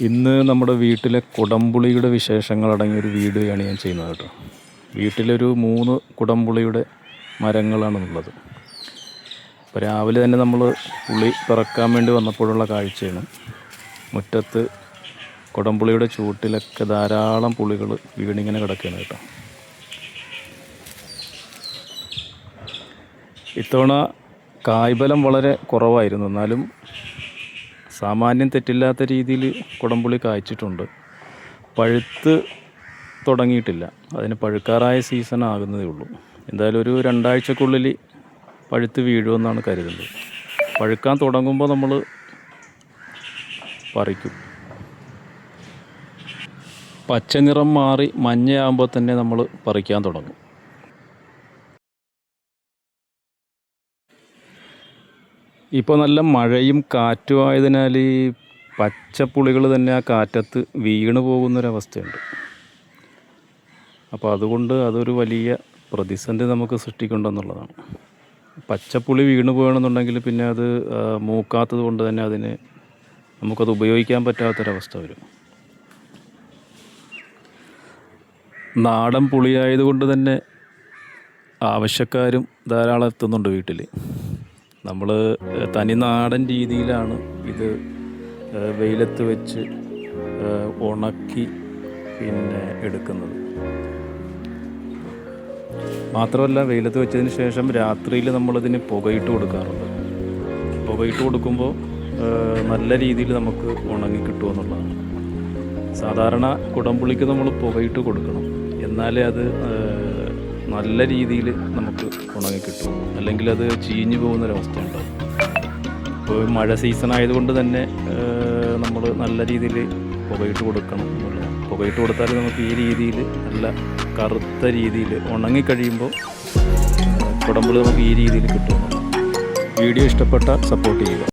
ഇന്ന് നമ്മുടെ വീട്ടിലെ കുടംപുളിയുടെ വിശേഷങ്ങളടങ്ങിയൊരു വീഡിയോയാണ് ഞാൻ ചെയ്യുന്നത് കേട്ടോ. വീട്ടിലൊരു 3 കുടംപുളിയുടെ മരങ്ങളാണുള്ളത്. അപ്പോൾ രാവിലെ തന്നെ നമ്മൾ പുളി പിറക്കാൻ വേണ്ടി വന്നപ്പോഴുള്ള കാഴ്ചയാണ്. മുറ്റത്ത് കുടംപുളിയുടെ ചൂട്ടിലൊക്കെ ധാരാളം പുളികൾ വീണിങ്ങനെ കിടക്കുകയാണ് കേട്ടോ. ഇത്തവണ കായ്ഫലം വളരെ കുറവായിരുന്നു, എന്നാലും സാമാന്യം തെറ്റില്ലാത്ത രീതിയിൽ കുടംപുളി കായ്ച്ചിട്ടുണ്ട്. പഴുത്ത് തുടങ്ങിയിട്ടില്ല, അതിന് പഴുക്കാറായ സീസൺ ആകുന്നതേ ഉള്ളൂ. എന്തായാലും ഒരു 2 ആഴ്ചക്കുള്ളിൽ പഴുത്ത് വീഴുമെന്നാണ് കരുതുന്നത്. പഴുക്കാൻ തുടങ്ങുമ്പോൾ നമ്മൾ പറിക്കും. പച്ച നിറം മാറി മഞ്ഞയാകുമ്പോൾ തന്നെ നമ്മൾ പറിക്കാൻ തുടങ്ങും. ഇപ്പോൾ നല്ല മഴയും കാറ്റും ആയതിനാൽ ഈ പച്ചപ്പുളികൾ തന്നെ ആ കാറ്റത്ത് വീണ് പോകുന്നൊരവസ്ഥയുണ്ട്. അപ്പോൾ അതുകൊണ്ട് അതൊരു വലിയ പ്രതിസന്ധി നമുക്ക് സൃഷ്ടിക്കുന്നുണ്ടെന്നുള്ളതാണ്. പച്ചപ്പുളി വീണ് പോകണമെന്നുണ്ടെങ്കിൽ പിന്നെ അത് മൂക്കാത്തത് കൊണ്ട് തന്നെ നമുക്കത് ഉപയോഗിക്കാൻ പറ്റാത്തൊരവസ്ഥ വരും. നാടൻ പുളിയായതുകൊണ്ട് തന്നെ ആവശ്യക്കാരും ധാരാളം എത്തുന്നുണ്ട് വീട്ടിൽ. നമ്മൾ തനി നാടൻ രീതിയിലാണ് ഇത് വെയിലത്ത് വെച്ച് ഉണക്കി പിന്നെ എടുക്കുന്നത്. മാത്രമല്ല, വെയിലത്ത് വെച്ചതിന് ശേഷം രാത്രിയിൽ നമ്മളിതിന് പുകയിട്ട് കൊടുക്കാറുണ്ട്. പുകയിട്ട് കൊടുക്കുമ്പോൾ നല്ല രീതിയിൽ നമുക്ക് ഉണങ്ങി കിട്ടുമെന്നുള്ളതാണ്. സാധാരണ കുടംപുളിക്ക് നമ്മൾ പുകയിട്ട് കൊടുക്കണം, എന്നാലേ അത് നല്ല രീതിയിൽ നമുക്ക് ഉണങ്ങി കിട്ടും. അല്ലെങ്കിൽ അത് ചീഞ്ഞു പോകുന്നൊരവസ്ഥ ഉണ്ടാകും. ഇപ്പോൾ മഴ സീസൺ ആയതുകൊണ്ട് തന്നെ നമ്മൾ നല്ല രീതിയിൽ പുകയിട്ട് കൊടുക്കണം എന്നുള്ളതാണ്. പുകയിട്ട് കൊടുത്താൽ നമുക്ക് ഈ രീതിയിൽ നല്ല കറുത്ത രീതിയിൽ ഉണങ്ങിക്കഴിയുമ്പോൾ കുടംപുളി നമുക്ക് ഈ രീതിയിൽ കിട്ടും. വീഡിയോ ഇഷ്ടപ്പെട്ടാൽ സപ്പോർട്ട് ചെയ്യുക.